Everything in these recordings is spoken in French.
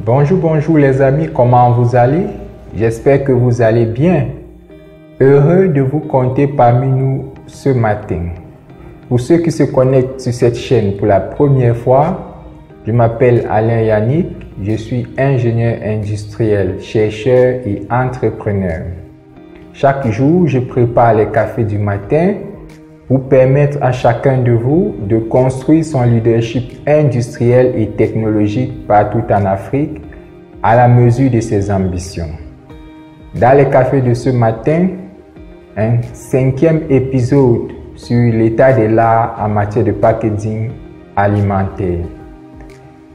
Bonjour les amis, comment vous allez? J'espère que vous allez bien. Heureux de vous compter parmi nous ce matin. Pour ceux qui se connectent sur cette chaîne pour la première fois, je m'appelle Alain Yannick, je suis ingénieur industriel, chercheur et entrepreneur. Chaque jour, je prépare les cafés du matin pour permettre à chacun de vous de construire son leadership industriel et technologique partout en Afrique à la mesure de ses ambitions. Dans les cafés de ce matin, un 5e épisode sur l'état de l'art en matière de packaging alimentaire.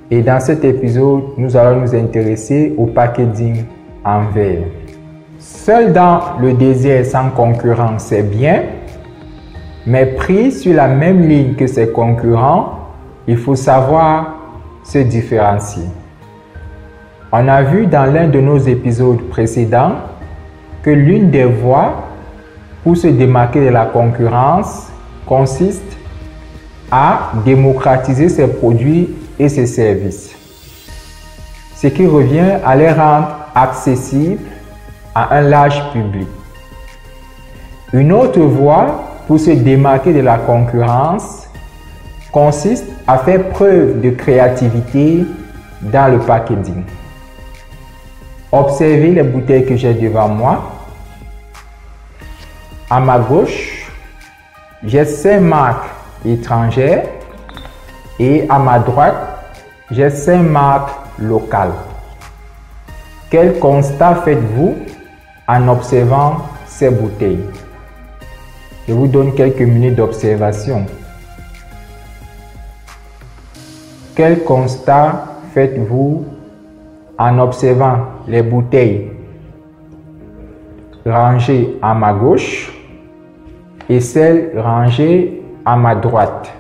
Et dans cet épisode, nous allons nous intéresser au packaging en verre. Seul dans le désert sans concurrence, c'est bien, mais pris sur la même ligne que ses concurrents, il faut savoir se différencier. On a vu dans l'un de nos épisodes précédents que l'une des voies pour se démarquer de la concurrence consiste à démocratiser ses produits et ses services, ce qui revient à les rendre accessibles à un large public. Une autre voie pour se démarquer de la concurrence consiste à faire preuve de créativité dans le packaging. Observez les bouteilles que j'ai devant moi. À ma gauche, j'ai 5 marques étrangères et à ma droite, j'ai 5 marques locales. Quel constat faites-vous en observant ces bouteilles? Je vous donne quelques minutes d'observation. Quel constat faites-vous en observant les bouteilles rangées à ma gauche et celles rangées à ma droite?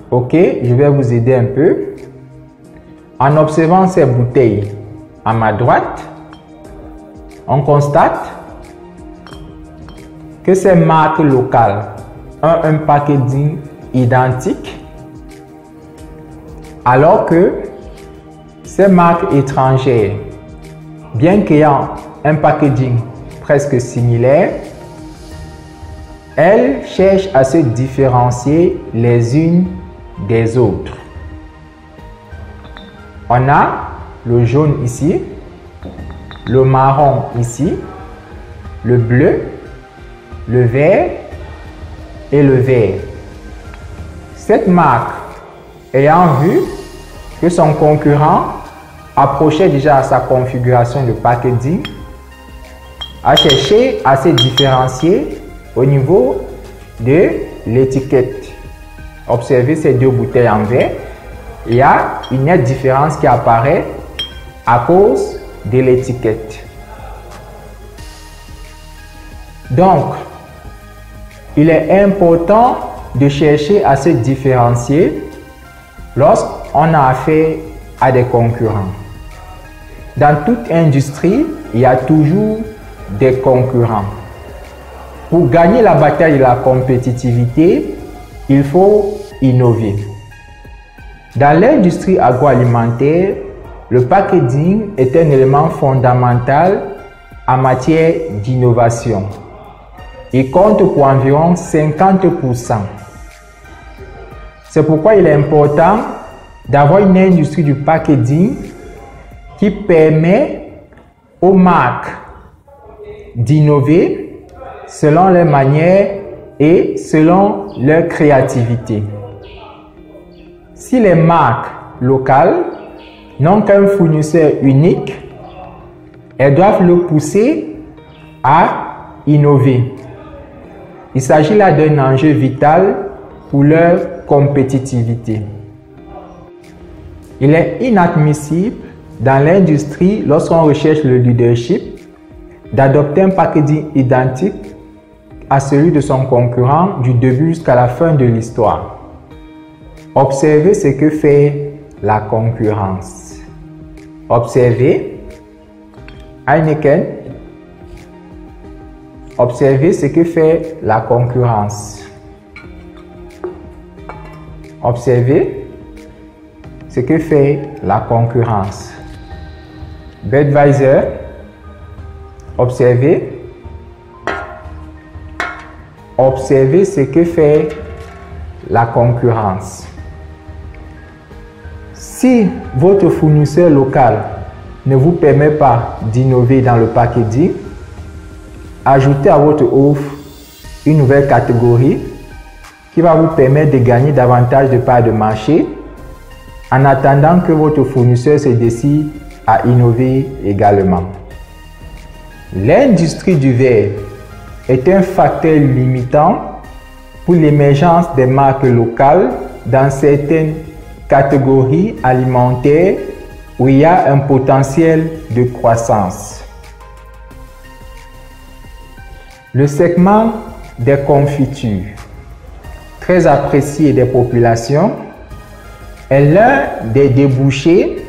Ok, je vais vous aider un peu. En observant ces bouteilles à ma droite, on constate que ces marques locales ont un packaging identique, alors que ces marques étrangères, bien qu'ayant un packaging presque similaire, elles cherchent à se différencier les unes des autres. On a le jaune ici, le marron ici, le bleu, le vert et le vert. Cette marque, ayant vu que son concurrent approchait déjà à sa configuration de packaging, a cherché à se différencier au niveau de l'étiquette. Observez ces deux bouteilles en verre. Il y a une nette différence qui apparaît à cause de l'étiquette. Donc, il est important de chercher à se différencier lorsqu'on a affaire à des concurrents. Dans toute industrie, il y a toujours des concurrents. Pour gagner la bataille de la compétitivité, il faut innover. Dans l'industrie agroalimentaire, le packaging est un élément fondamental en matière d'innovation. Il compte pour environ 50%. C'est pourquoi il est important d'avoir une industrie du packaging qui permet aux marques d'innover selon leurs manières et selon leur créativité. Si les marques locales n'ont qu'un fournisseur unique, elles doivent le pousser à innover. Il s'agit là d'un enjeu vital pour leur compétitivité. Il est inadmissible dans l'industrie, lorsqu'on recherche le leadership, d'adopter un packaging identique à celui de son concurrent du début jusqu'à la fin de l'histoire. Observez ce que fait la concurrence. Observez Heineken. Observez ce que fait la concurrence. Observez ce que fait la concurrence. Budweiser, observez ce que fait la concurrence. Si votre fournisseur local ne vous permet pas d'innover dans le packaging, ajoutez à votre offre une nouvelle catégorie qui va vous permettre de gagner davantage de parts de marché en attendant que votre fournisseur se décide à innover également. L'industrie du verre est un facteur limitant pour l'émergence des marques locales dans certaines catégories alimentaires où il y a un potentiel de croissance. Le segment des confitures, très apprécié des populations, est l'un des débouchés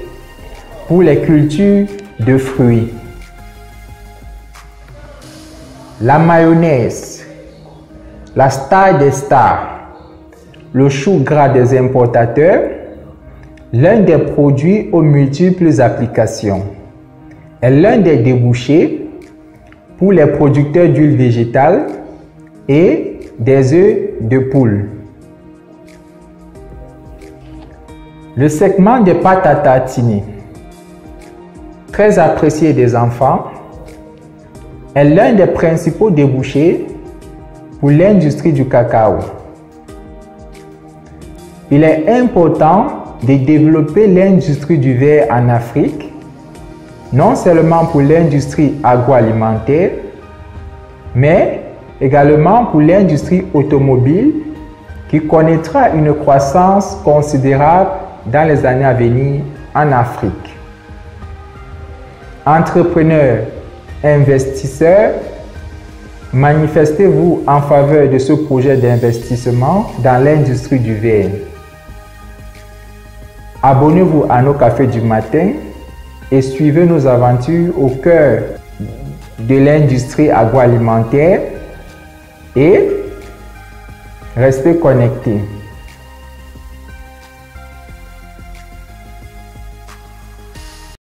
pour les cultures de fruits. La mayonnaise, la star des stars, le chou gras des importateurs, l'un des produits aux multiples applications, est l'un des débouchés pour les producteurs d'huile végétale et des œufs de poule. Le segment des pâtes à tartiner, très apprécié des enfants, est l'un des principaux débouchés pour l'industrie du cacao. Il est important de développer l'industrie du verre en Afrique, non seulement pour l'industrie agroalimentaire, mais également pour l'industrie automobile qui connaîtra une croissance considérable dans les années à venir en Afrique. Entrepreneurs, investisseurs, manifestez-vous en faveur de ce projet d'investissement dans l'industrie du verre. Abonnez-vous à nos cafés du matin et suivez nos aventures au cœur de l'industrie agroalimentaire et restez connectés.